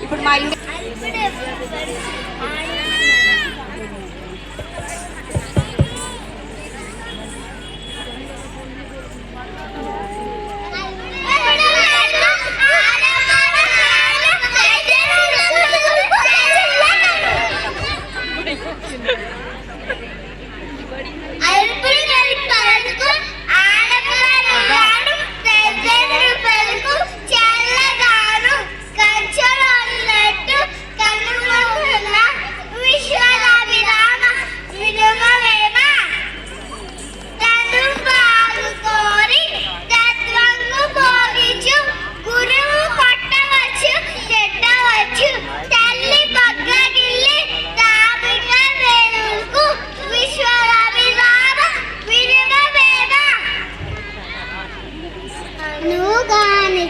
ఇప్పుడు మా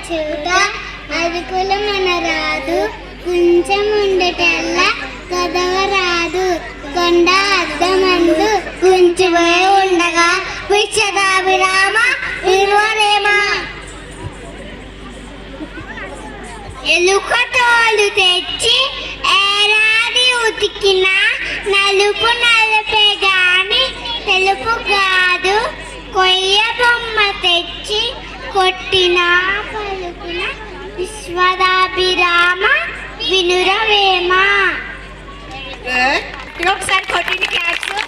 చూడ అరుకులు మనరాదు కొంచెం ఉండటల్ల కదవరాదు కొండ అద్దమందు కుంచిపోయి ఉండగా విశ్వదాభిరామ విలువలేమ ఎలుక తోలు తెచ్చి ఏడాది ఉతికిన నలుపు నలుపే గాని తెలుపు కాదు కొయ్య బొమ్మ తెచ్చి కొట్టిన పలుకున విశ్వదాభిరామ వినురవేమ ఒకసారి కొట్టిన క్యాప్స్